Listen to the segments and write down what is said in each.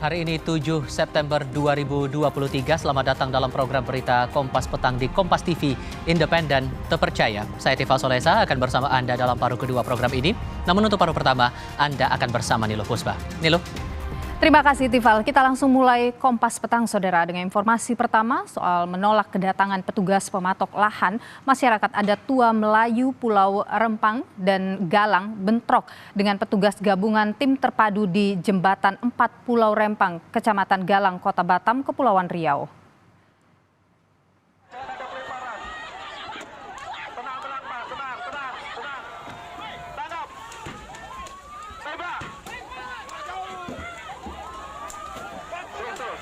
Hari ini 7 September 2023. Selamat datang dalam program berita Kompas Petang di Kompas TV, independen, terpercaya. Saya Tifal Solesa akan bersama Anda dalam paruh kedua program ini. Namun untuk paruh pertama, Anda akan bersama Niluh Puspa. Niluh. Terima kasih Tifal. Kita langsung mulai Kompas Petang Saudara dengan informasi pertama soal menolak kedatangan petugas pematok lahan masyarakat adat Tua Melayu Pulau Rempang dan Galang bentrok dengan petugas gabungan tim terpadu di Jembatan 4 Pulau Rempang, Kecamatan Galang, Kota Batam, Kepulauan Riau.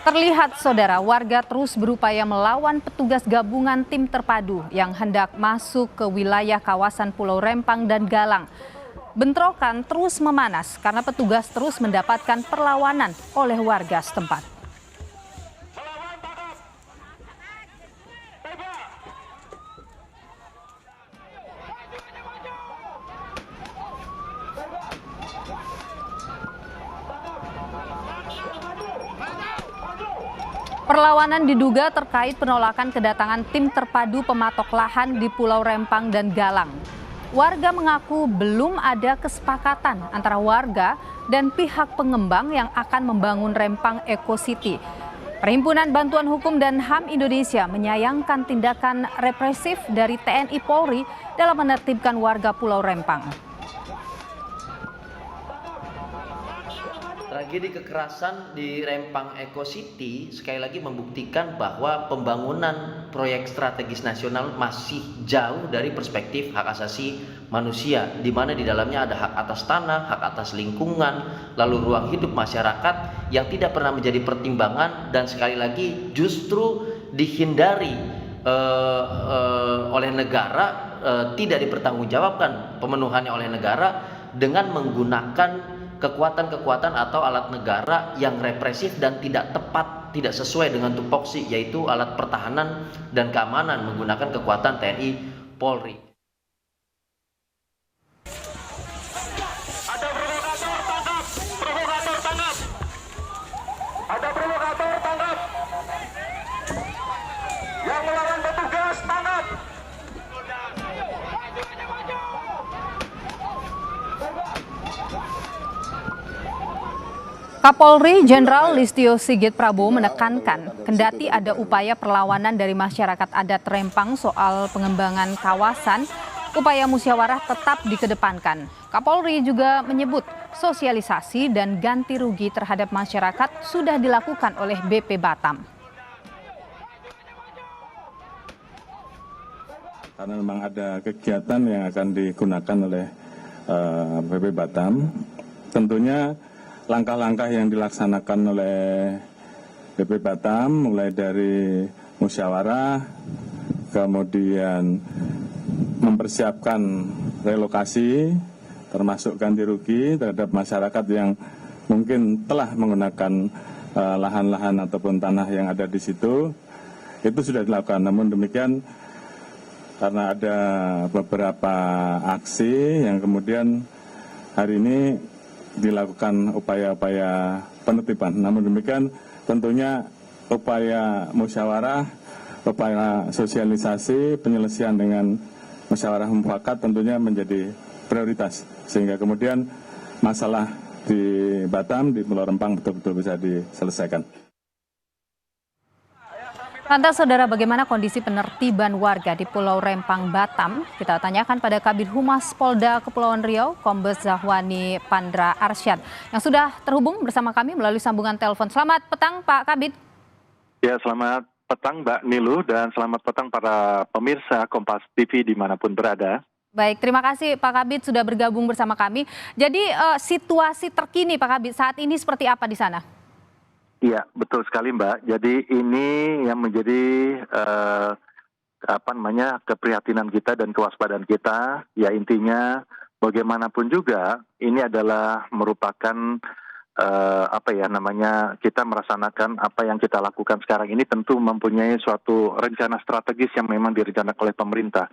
Terlihat saudara, warga terus berupaya melawan petugas gabungan tim terpadu yang hendak masuk ke wilayah kawasan Pulau Rempang dan Galang. Bentrokan terus memanas karena petugas terus mendapatkan perlawanan oleh warga setempat. Perlawanan diduga terkait penolakan kedatangan tim terpadu pematok lahan di Pulau Rempang dan Galang. Warga mengaku belum ada kesepakatan antara warga dan pihak pengembang yang akan membangun Rempang Eco City. Perhimpunan Bantuan Hukum dan HAM Indonesia menyayangkan tindakan represif dari TNI Polri dalam menertibkan warga Pulau Rempang. Tragedi kekerasan di Rempang Eco City sekali lagi membuktikan bahwa pembangunan proyek strategis nasional masih jauh dari perspektif hak asasi manusia, di mana di dalamnya ada hak atas tanah, hak atas lingkungan, lalu ruang hidup masyarakat yang tidak pernah menjadi pertimbangan dan sekali lagi justru dihindari oleh negara, tidak dipertanggungjawabkan pemenuhannya oleh negara dengan menggunakan kekuatan-kekuatan atau alat negara yang represif dan tidak tepat, tidak sesuai dengan tupoksi, yaitu alat pertahanan dan keamanan menggunakan kekuatan TNI Polri. Ada provokator tangkap, provokator tangkap. Ada provokator tangkap. Yang melawan petugas tangkap. Kapolri Jenderal Listio Sigit Prabowo menekankan kendati ada upaya perlawanan dari masyarakat adat Rempang soal pengembangan kawasan, upaya musyawarah tetap dikedepankan. Kapolri juga menyebut sosialisasi dan ganti rugi terhadap masyarakat sudah dilakukan oleh BP Batam. Karena memang ada kegiatan yang akan digunakan oleh BP Batam, tentunya langkah-langkah yang dilaksanakan oleh BP Batam mulai dari musyawarah, kemudian mempersiapkan relokasi, termasuk ganti rugi terhadap masyarakat yang mungkin telah menggunakan lahan-lahan ataupun tanah yang ada di situ, itu sudah dilakukan. Namun demikian, karena ada beberapa aksi yang kemudian hari ini dilakukan upaya-upaya penertiban. Namun demikian tentunya upaya musyawarah, upaya sosialisasi, penyelesaian dengan musyawarah mufakat tentunya menjadi prioritas. Sehingga kemudian masalah di Batam, di Pulau Rempang betul-betul bisa diselesaikan. Lantas saudara, bagaimana kondisi penertiban warga di Pulau Rempang, Batam? Kita tanyakan pada Kabid Humas Polda Kepulauan Riau, Kombes Zahwani Pandra Arsyad, yang sudah terhubung bersama kami melalui sambungan telepon. Selamat petang Pak Kabid. Ya, selamat petang Mbak Niluh dan selamat petang para pemirsa Kompas TV dimanapun berada. Baik, terima kasih Pak Kabid sudah bergabung bersama kami. Jadi situasi terkini Pak Kabid saat ini seperti apa di sana? Iya, betul sekali Mbak. Jadi ini yang menjadi keprihatinan kita dan kewaspadaan kita. Ya intinya bagaimanapun juga ini adalah merupakan kita merasakan apa yang kita lakukan sekarang ini tentu mempunyai suatu rencana strategis yang memang direncanakan oleh pemerintah.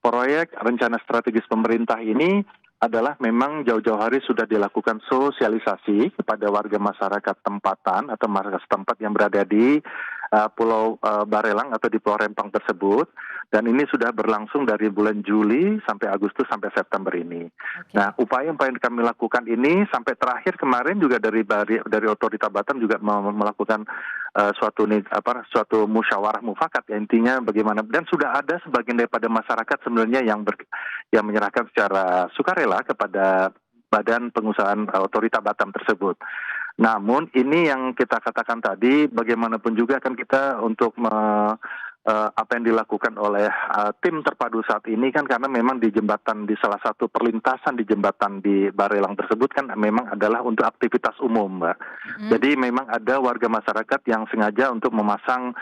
Proyek rencana strategis pemerintah ini adalah memang jauh-jauh hari sudah dilakukan sosialisasi kepada warga masyarakat tempatan atau masyarakat setempat yang berada di Pulau Barelang atau di Pulau Rempang tersebut. Dan ini sudah berlangsung dari bulan Juli sampai Agustus sampai September ini. Oke. Nah, upaya-upaya yang kami lakukan ini sampai terakhir kemarin juga dari Otorita Batam juga melakukan suatu musyawarah mufakat ya, intinya bagaimana, dan sudah ada sebagian daripada masyarakat sebenarnya yang menyerahkan secara sukarela kepada badan pengusahaan Otorita Batam tersebut. Namun ini yang kita katakan tadi, bagaimanapun juga kan kita untuk apa yang dilakukan oleh tim terpadu saat ini kan, karena memang di jembatan, di salah satu perlintasan di jembatan di Barelang tersebut kan memang adalah untuk aktivitas umum, Mbak. Jadi memang ada warga masyarakat yang sengaja untuk memasang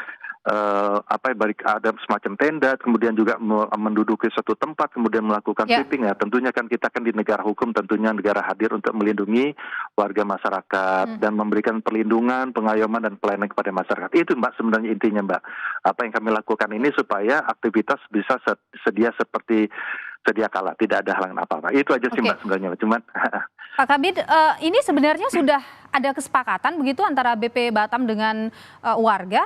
ada semacam tenda, kemudian juga menduduki suatu tempat, kemudian melakukan sweeping ya. Tentunya kan kita kan di negara hukum, tentunya negara hadir untuk melindungi warga masyarakat dan memberikan perlindungan, pengayoman dan pelayanan kepada masyarakat. Itu Mbak sebenarnya intinya, Mbak. Apa yang kami lakukan ini supaya aktivitas bisa seperti sedia kala, tidak ada halangan apa-apa. Itu aja sih Mbak sebenarnya. Cuman Pak Kabid, ini sebenarnya sudah ada kesepakatan begitu antara BP Batam dengan warga?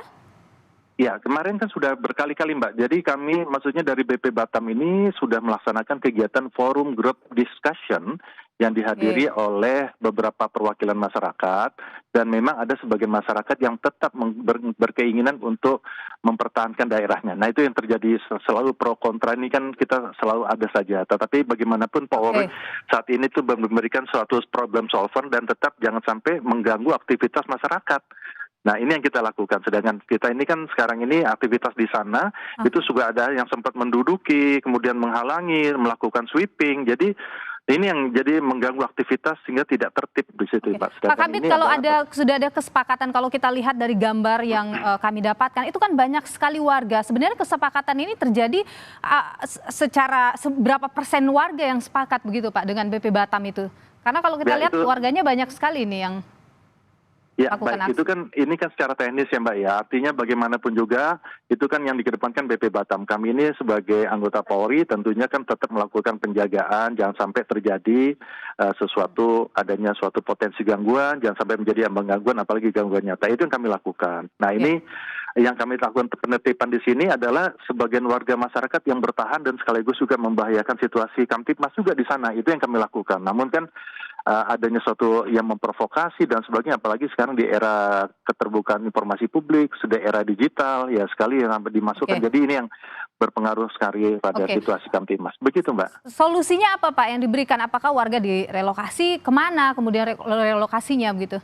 Ya, kemarin kan sudah berkali-kali Mbak. Jadi kami, maksudnya dari BP Batam ini sudah melaksanakan kegiatan forum group discussion yang dihadiri oleh beberapa perwakilan masyarakat, dan memang ada sebagian masyarakat yang tetap berkeinginan untuk mempertahankan daerahnya. Nah itu yang terjadi, selalu pro kontra ini kan kita selalu ada saja. Tetapi bagaimanapun Polri saat ini tuh memberikan suatu problem solver dan tetap jangan sampai mengganggu aktivitas masyarakat. Nah ini yang kita lakukan, sedangkan kita ini kan sekarang ini aktivitas di sana itu juga ada yang sempat menduduki, kemudian menghalangi, melakukan sweeping. Jadi ini yang jadi mengganggu aktivitas sehingga tidak tertib di situ, Pak. Pak Kabid, kalau sudah ada kesepakatan, kalau kita lihat dari gambar yang kami dapatkan, itu kan banyak sekali warga. Sebenarnya kesepakatan ini terjadi secara seberapa persen warga yang sepakat begitu Pak dengan BP Batam itu? Karena kalau kita lihat warganya banyak sekali nih yang ya, baik, itu kan ini kan secara teknis ya Mbak ya. Artinya bagaimanapun juga itu kan yang dikedepankan BP Batam. Kami ini sebagai anggota Polri tentunya kan tetap melakukan penjagaan, jangan sampai terjadi adanya suatu potensi gangguan, jangan sampai menjadi gangguan, apalagi gangguan nyata. Itu yang kami lakukan. Nah ini yang kami lakukan penertiban di sini adalah sebagian warga masyarakat yang bertahan dan sekaligus juga membahayakan situasi Kamtipmas juga di sana. Itu yang kami lakukan. Namun kan adanya suatu yang memprovokasi dan sebagainya, apalagi sekarang di era keterbukaan informasi publik, sudah era digital, ya sekali yang dimasukkan. Jadi ini yang berpengaruh sekali pada situasi Kamtipmas. Begitu Mbak. Solusinya apa Pak yang diberikan? Apakah warga direlokasi kemana, kemudian relokasinya begitu?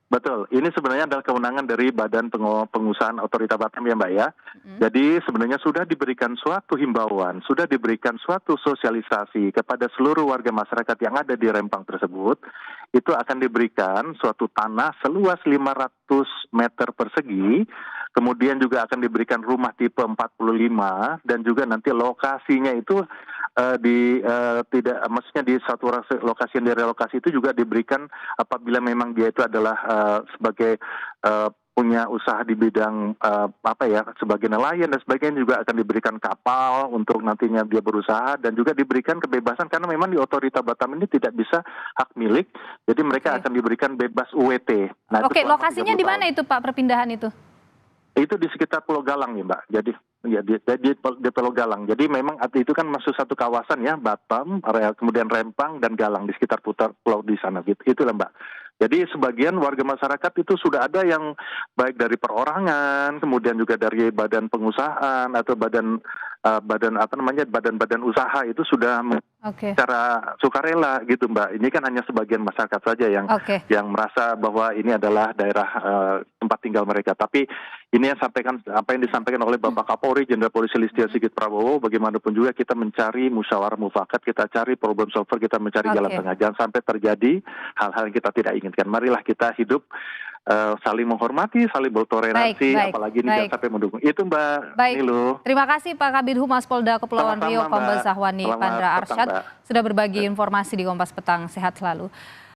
Betul, ini sebenarnya adalah kewenangan dari Badan Pengusahaan Otorita Batam ya Mbak ya. Jadi sebenarnya sudah diberikan suatu himbauan, sudah diberikan suatu sosialisasi kepada seluruh warga masyarakat yang ada di Rempang tersebut. Itu akan diberikan suatu tanah seluas 500 meter persegi, kemudian juga akan diberikan rumah tipe 45, dan juga nanti lokasinya itu maksudnya di satu lokasi yang direlokasi itu juga diberikan apabila memang dia itu adalah sebagai punya usaha di bidang sebagai nelayan dan sebagainya, juga akan diberikan kapal untuk nantinya dia berusaha, dan juga diberikan kebebasan karena memang di Otorita Batam ini tidak bisa hak milik, jadi mereka akan diberikan bebas UWT. Nah, lokasinya di mana itu Pak perpindahan itu? Itu di sekitar Pulau Galang ya Mbak. Jadi ya di Pulau Galang. Jadi memang itu kan masuk satu kawasan ya, Batam, kemudian Rempang dan Galang di sekitar pulau di sana gitu. Itulah Mbak. Jadi sebagian warga masyarakat itu sudah ada yang baik dari perorangan, kemudian juga dari badan pengusahaan atau badan-badan usaha itu sudah secara sukarela gitu Mbak. Ini kan hanya sebagian masyarakat saja yang merasa bahwa ini adalah daerah tempat tinggal mereka. Tapi ini yang disampaikan oleh Bapak Kapolri Jenderal Polisi Listio Sigit Prabowo, bagaimanapun juga kita mencari musyawarah mufakat, kita cari problem solver, kita mencari jalan tengah. Jangan sampai terjadi hal-hal yang kita tidak inginkan. Marilah kita hidup saling menghormati, saling bertoleransi, apalagi ini jangan sampai mendukung. Itu Mbak Nilu. Terima kasih Pak Kabid Humas Polda Kepulauan Riau, Kombes Zahwani Pandra Arsyad, sudah berbagi informasi di Kompas Petang. Sehat selalu.